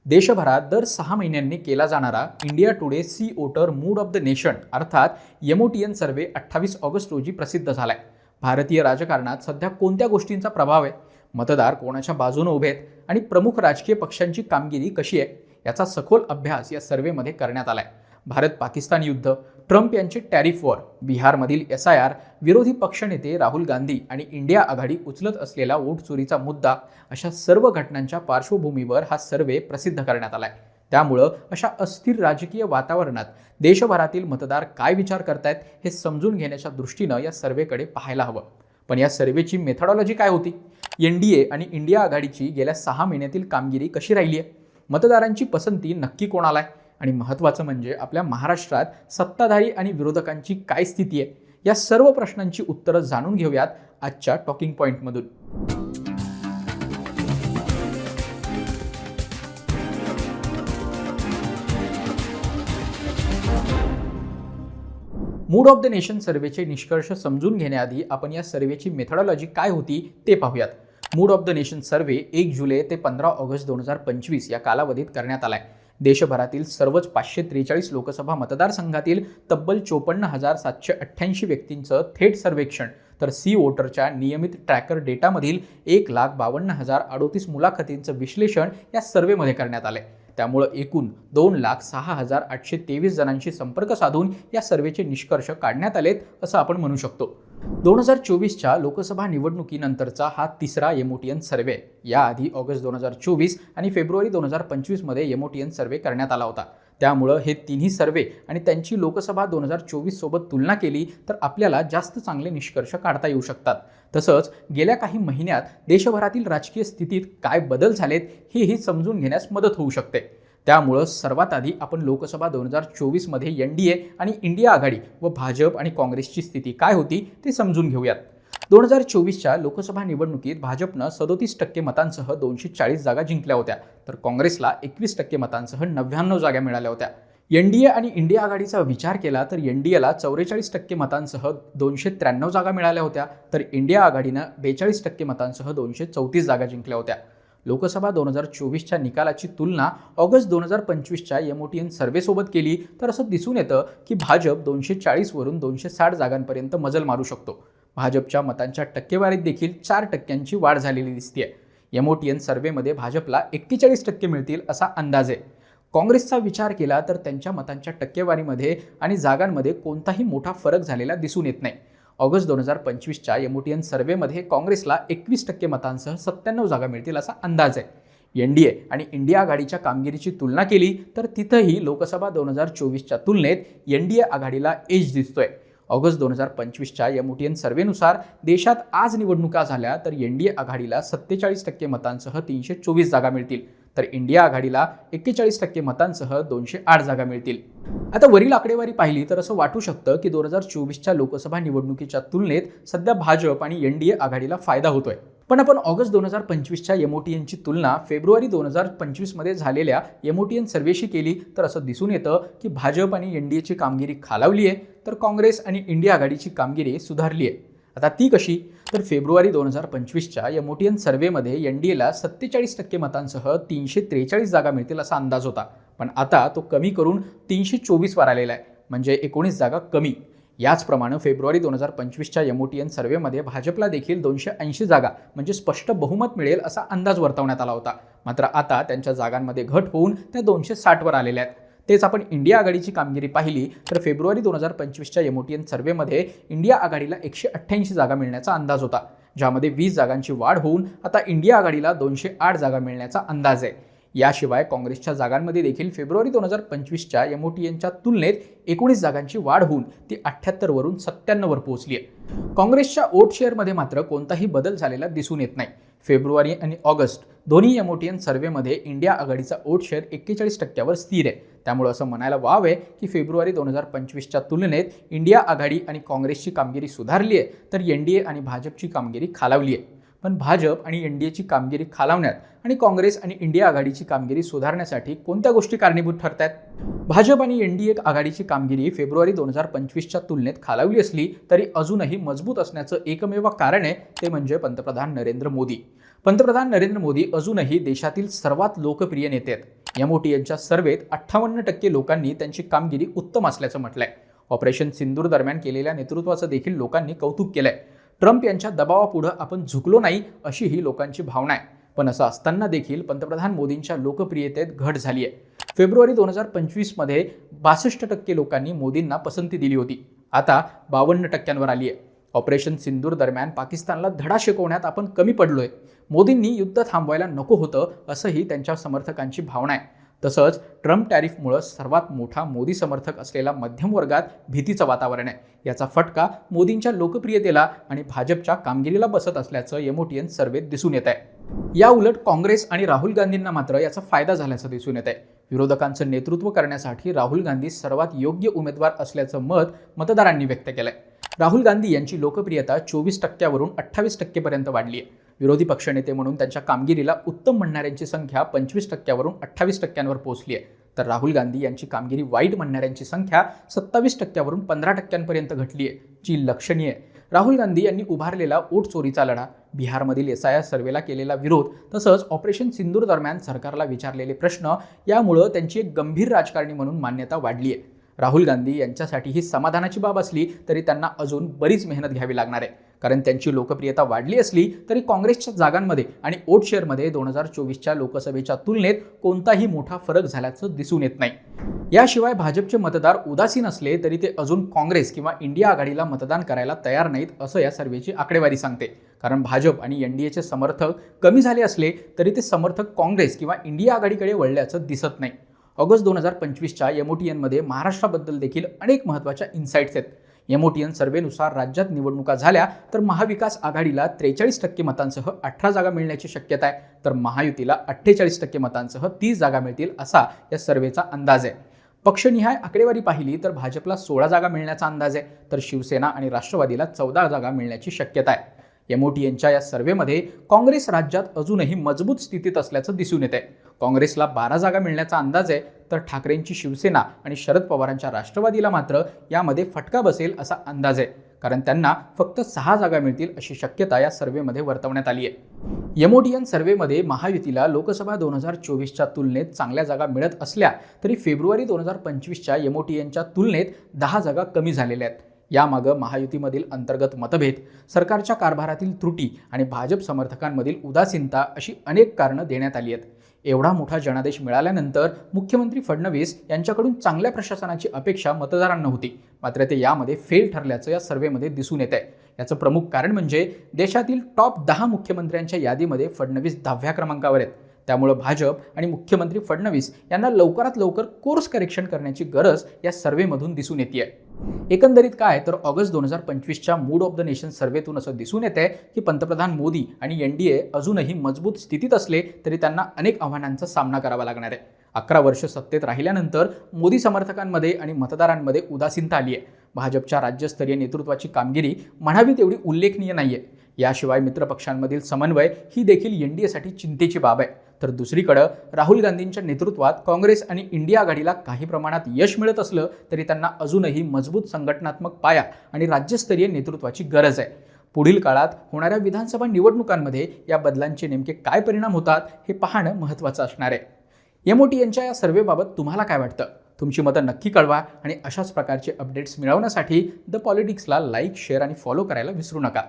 देशभरात दर 6 महिन्यांनी केला जाणारा India Today C voter mood of the nation अर्थात एमओटीएन सर्व्हे 28 ऑगस्ट रोजी प्रसिद्ध झालाय. भारतीय राजकारणात सध्या कोणत्या गोष्टींचा प्रभाव आहे, मतदार कोणाच्या बाजूने उभे आहेत आणि प्रमुख राजकीय पक्षांची कामगिरी कशी आहे याचा सखोल अभ्यास या सर्व्हेमध्ये करण्यात आलाय. भारत पाकिस्तान युद्ध, ट्रम्प यांचे टॅरिफ वॉर, बिहारमधील SIR, विरोधी पक्षनेते राहुल गांधी आणि इंडिया आघाडी उचलत असलेला वोट चोरीचा मुद्दा अशा सर्व घटनांच्या पार्श्वभूमीवर हा सर्व्हे प्रसिद्ध करण्यात आलाय. त्यामुळं अशा अस्थिर राजकीय वातावरणात देशभरातील मतदार काय विचार करतायत हे समजून घेण्याच्या दृष्टीनं या सर्व्हेकडे पाहायला हवं. पण या सर्व्हेची मेथडॉलॉजी काय होती? NDA आणि इंडिया आघाडीची गेल्या 6 महिन्यातील कामगिरी कशी राहिली आहे? मतदारांची पसंती नक्की कोणाला आहे? आणि महत्त्वाचं म्हणजे आपल्या महाराष्ट्रात सत्ताधारी आणि विरोधकांची काय स्थिती आहे? या सर्व प्रश्नांची उत्तरं जाणून घेऊयात आजच्या टॉकिंग पॉइंटमधून. मूड ऑफ द नेशन सर्व्हेचे निष्कर्ष समजून घेण्याआधी आपण या सर्व्हेची मेथडॉलॉजी काय होती ते पाहूयात. Mood of the nation survey 1 जुलै ते 15 ऑगस्ट 2025 या कालावधीत करण्यात आलाय. देशभरातील सर्वच 543 लोकसभा मतदारसंघातील तब्बल 54,788 व्यक्तींचं थेट सर्वेक्षण, तर सी वोटरच्या नियमित ट्रॅकर डेटामधील 1,52,038 मुलाखतींचं विश्लेषण या सर्व्हेमध्ये करण्यात आले. त्यामुळे एकूण 2,06,823 जणांशी संपर्क साधून या सर्व्हेचे निष्कर्ष काढण्यात आलेत असं आपण म्हणू शकतो. 2024च्या लोकसभा निवडणुकीनंतरचा हा तिसरा एमओटीएन सर्व्हे. याआधी ऑगस्ट 2024 आणि फेब्रुवारी 2025 मध्ये एमओटीएन सर्व्हे करण्यात आला होता. त्यामुळं हे तिन्ही सर्व्हे आणि त्यांची लोकसभा 2024 सोबत तुलना केली तर आपल्याला जास्त चांगले निष्कर्ष काढता येऊ शकतात. तसंच गेल्या काही महिन्यात देशभरातील राजकीय स्थितीत काय बदल झालेत हेही समजून घेण्यास मदत होऊ शकते. त्यामुळं सर्वात आधी आपण लोकसभा 2024 मध्ये NDA आणि इंडिया आघाडी व भाजप आणि काँग्रेसची स्थिती काय होती ते समजून घेऊयात. 2024च्या लोकसभा निवडणुकीत भाजपनं 37% मतांसह 240 जागा जिंकल्या होत्या, तर काँग्रेसला 21% मतांसह 99 जागा मिळाल्या होत्या. NDA आणि इंडिया आघाडीचा विचार केला तर NDAला 44% मतांसह 293 जागा मिळाल्या होत्या, तर इंडिया आघाडीनं 42% मतांसह 234 जागा जिंकल्या होत्या. लोकसभा 2024च्या निकालाची तुलना ऑगस्ट 2025च्या एमओटीएन सर्व्हेसोबत केली तर असं दिसून येतं की भाजप 240 वरून 260 जागांपर्यंत मजल मारू शकतो. भाजपच्या मतांच्या टक्केवारीत देखील 4% वाढ झालेली दिसतेय. एमओटीएन सर्व्हेमध्ये भाजपला 41% मिळतील असा अंदाज आहे. काँग्रेसचा विचार केला तर त्यांच्या मतांच्या टक्केवारीमध्ये आणि जागांमध्ये कोणताही मोठा फरक झालेला दिसून येत नाही. ऑगस्ट 2025च्या एमओटीएन सर्व्हेमध्ये काँग्रेसला 21% मतांसह 97 जागा मिळतील असा अंदाज आहे. NDA आणि इंडिया आघाडीच्या कामगिरीची तुलना केली तर तिथंही लोकसभा 2024च्या तुलनेत NDA आघाडीला एज दिसतोय. ऑगस्ट 2025च्या एमओटीएन सर्व्हेनुसार देशात आज निवडणुका झाल्या तर NDA आघाडीला 47% मतांसह 324 जागा मिळतील, तर इंडिया आघाडीला 41% मतांसह 208 जागा मिळतील. आता वरील आकडेवारी पाहिली तर असं वाटू शकतं की 2024च्या लोकसभा निवडणुकीच्या तुलनेत सध्या भाजप आणि NDA आघाडीला फायदा होतोय. पण आपण ऑगस्ट 2025च्या एमओटीएनची तुलना फेब्रुवारी 2025 मध्ये झालेल्या एमओटीएन सर्व्हेशी केली तर असं दिसून येतं की भाजप आणि NDAची कामगिरी खालावली आहे, तर काँग्रेस आणि इंडिया आघाडीची कामगिरी सुधारली आहे. आता ती कशी? तर फेब्रुवारी 2025च्या एमओटीएन सर्व्हेमध्ये NDAला 47% मतांसह 343 जागा मिळतील असा अंदाज होता, पण आता तो कमी करून 324 वर आलेला आहे, म्हणजे 19 जागा कमी. याचप्रमाणे फेब्रुवारी 2025च्या एमओटीएन सर्व्हेमध्ये भाजपला देखील 280 जागा म्हणजे स्पष्ट बहुमत मिळेल असा अंदाज वर्तवण्यात आला होता, मात्र आता त्यांच्या जागांमध्ये घट होऊन त्या 260 वर आलेल्या आहेत. तेच आपण इंडिया आघाडीची कामगिरी पाहिली तर फेब्रुवारी 2025च्या एमओटीएन सर्व्हेमध्ये इंडिया आघाडीला 188 जागा मिळण्याचा अंदाज होता, ज्यामध्ये 20 जागांची वाढ होऊन आता इंडिया आघाडीला 208 जागा मिळण्याचा अंदाज आहे. याशिवाय काँग्रेसच्या जागांमध्ये देखील फेब्रुवारी 2025च्या एमओटीएनच्या तुलनेत 19 जागांची वाढ होऊन ती 78 वरून 97 वर पोहोचली आहे. काँग्रेसच्या वोट शेअरमध्ये मात्र कोणताही बदल झालेला दिसून येत नाही. फेब्रुवारी आणि ऑगस्ट दोन्ही एमओटीएन सर्व्हेमध्ये इंडिया आघाडीचा वोट शेअर 41% स्थिर आहे. त्यामुळे असं म्हणायला वाव की फेब्रुवारी 2025च्या तुलनेत इंडिया आघाडी आणि काँग्रेसची कामगिरी सुधारली आहे, तर NDA आणि भाजपची कामगिरी खालावली आहे. पण भाजप आणि NDAची कामगिरी खालावण्यात आणि काँग्रेस आणि इंडिया आघाडीची कामगिरी सुधारण्यासाठी कोणत्या गोष्टी कारणीभूत ठरतात? भाजप आणि NDA आघाडीची कामगिरी फेब्रुवारी 2025च्या तुलनेत खालावली असली तरी अजूनही मजबूत असण्याचं एकमेव कारण आहे ते म्हणजे पंतप्रधान नरेंद्र मोदी. पंतप्रधान नरेंद्र मोदी अजूनही देशातील सर्वात लोकप्रिय नेते आहेत. एमओटीएनच्या सर्व्हेत 58% लोकांनी त्यांची कामगिरी उत्तम असल्याचं म्हटलंय. ऑपरेशन सिंदूर दरम्यान केलेल्या नेतृत्वाचं देखील लोकांनी कौतुक केलंय. ट्रम्प यांच्या दबावापुढे आपण झुकलो नाही अशी ही लोकांची भावना आहे. पण असं असताना देखील पंतप्रधान मोदींच्या लोकप्रियतेत घट झाली आहे. फेब्रुवारी 2025 मध्ये 62% लोकांनी मोदींना पसंती दिली होती. आता 52% आली आहे. ऑपरेशन सिंदूर दरम्यान पाकिस्तानला धडा शिकवण्यात आपण कमी पडलोय. मोदींनी युद्ध थांबवायला नको होतं असंही त्यांच्या समर्थकांची भावना आहे. तसंच ट्रम्प टॅरिफमुळे सर्वात मोठा मोदी समर्थक असलेला मध्यम वर्गात भीतीचं वातावरण आहे. याचा फटका मोदींच्या लोकप्रियतेला आणि भाजपच्या कामगिरीला बसत असल्याचं एमओटीएन सर्व्हेत दिसून येत आहे. या उलट काँग्रेस आणि राहुल गांधींना मात्र याचा फायदा झाल्याचं दिसून येत आहे. विरोधकांचं नेतृत्व करण्यासाठी राहुल गांधी सर्वात योग्य उमेदवार असल्याचं मत मतदारांनी व्यक्त केलंय. राहुल गांधी यांची लोकप्रियता 24% 28% पर्यंत वाढली आहे. विरोधी पक्षनेते म्हणून त्यांच्या कामगिरीला उत्तम म्हणणाऱ्यांची संख्या 25% 28% पोहोचली आहे. तर राहुल गांधी यांची कामगिरी वाईट म्हणणाऱ्यांची संख्या 27% 15% पर्यंत घटली आहे, जी लक्षणीय आहे. राहुल गांधी यांनी उभारलेला वोट चोरीचा लढा, बिहारमधील SIR सर्व्हेला केलेला विरोध, तसंच ऑपरेशन सिंदूर दरम्यान सरकारला विचारलेले प्रश्न यामुळे त्यांची एक गंभीर राजकारणी म्हणून मान्यता वाढली आहे. राहुल गांधी यांच्यासाठी ही समाधानाची बाब असली तरी त्यांना अजून बरीच मेहनत घ्यावी लागणार आहे. कारण त्यांची लोकप्रियता वाढली असली तरी काँग्रेसच्या जागांमध्ये आणि वोट शेअरमध्ये 2024च्या लोकसभेच्या तुलनेत कोणताही मोठा फरक झाल्याचं दिसून येत नाही. याशिवाय भाजपचे मतदार उदासीन असले तरी ते अजून काँग्रेस किंवा इंडिया आघाडीला मतदान करायला तयार नाहीत असं या सर्व्हेची आकडेवारी सांगते. कारण भाजप आणि NDAचे समर्थक कमी झाले असले तरी ते समर्थक काँग्रेस किंवा इंडिया आघाडीकडे वळल्याचं दिसत नाही. ऑगस्ट 2025च्या एमओटीएनमध्ये महाराष्ट्राबद्दल देखील अनेक महत्त्वाच्या इन्साइट्स आहेत. एमओटीएन सर्व्हेनुसार राज्यात निवडणुका झाल्या तर महाविकास आघाडीला 43% मतांसह 18 जागा मिळण्याची शक्यता आहे, तर महायुतीला 48% मतांसह 30 जागा मिळतील असा या सर्व्हेचा अंदाज आहे. पक्षनिहाय आकडेवारी पाहिली तर भाजपला 16 जागा मिळण्याचा अंदाज आहे, तर शिवसेना आणि राष्ट्रवादीला 14 जागा मिळण्याची शक्यता आहे. एमओटीएनच्या या सर्व्हेमध्ये काँग्रेस राज्यात अजूनही मजबूत स्थितीत असल्याचं दिसून येत आहे. काँग्रेसला 12 जागा मिळण्याचा अंदाज आहे, तर ठाकरेंची शिवसेना आणि शरद पवारांच्या राष्ट्रवादीला मात्र यामध्ये फटका बसेल असा अंदाज आहे. कारण त्यांना फक्त 6 जागा मिळतील अशी शक्यता या सर्व्हेमध्ये वर्तवण्यात आली आहे. एमओटीएन सर्व्हेमध्ये महायुतीला लोकसभा 2024च्या तुलनेत चांगल्या जागा मिळत असल्या तरी फेब्रुवारी 2025च्या एमओटीएनच्या तुलनेत 10 जागा कमी झालेल्या आहेत. यामागं महायुतीमधील अंतर्गत मतभेद, सरकारच्या कारभारातील त्रुटी आणि भाजप समर्थकांमधील उदासीनता अशी अनेक कारणं देण्यात आली आहेत. एवढा मोठा जनादेश मिळाल्यानंतर मुख्यमंत्री फडणवीस यांच्याकडून चांगल्या प्रशासनाची अपेक्षा मतदारांना होती, मात्र ते यामध्ये फेल ठरल्याचं या सर्व्हेमध्ये दिसून येत आहे. याचं प्रमुख कारण म्हणजे देशातील टॉप 10 मुख्यमंत्र्यांच्या यादीमध्ये फडणवीस 10व्या क्रमांकावर आहेत. त्यामुळे भाजप आणि मुख्यमंत्री फडणवीस यांना लवकरात लवकर कोर्स करेक्शन करण्याची गरज या सर्व्हेमधून दिसून येते. एकंदरीत काय तर ऑगस्ट 2025च्या मूड ऑफ द नेशन सर्व्हेतून असं दिसून येत आहे की पंतप्रधान मोदी आणि NDA अजूनही मजबूत स्थितीत असले तरी त्यांना अनेक आव्हानांचा सामना करावा लागणार आहे. 11 वर्ष सत्तेत राहिल्यानंतर मोदी समर्थकांमध्ये आणि मतदारांमध्ये उदासीनता आली आहे. भाजपच्या राज्यस्तरीय नेतृत्वाची कामगिरी म्हणावी तेवढी उल्लेखनीय नाहीये. याशिवाय मित्रपक्षांमधील समन्वय ही देखील NDAसाठी चिंतेची बाब आहे. तर दुसरीकडे राहुल गांधींच्या नेतृत्वात काँग्रेस आणि इंडिया आघाडीला काही प्रमाणात यश मिळत असलं तरी त्यांना अजूनही मजबूत संघटनात्मक पाया आणि राज्यस्तरीय नेतृत्वाची गरज आहे. पुढील काळात होणाऱ्या विधानसभा निवडणुकांमध्ये या बदलांचे नेमके काय परिणाम होतात हे पाहणं महत्त्वाचं असणार आहे. एमओटीएनच्या या सर्व्हेबाबत तुम्हाला काय वाटतं? तुमची मतं नक्की कळवा आणि अशाच प्रकारचे अपडेट्स मिळवण्यासाठी द पॉलिटिक्सला लाईक, शेअर आणि फॉलो करायला विसरू नका.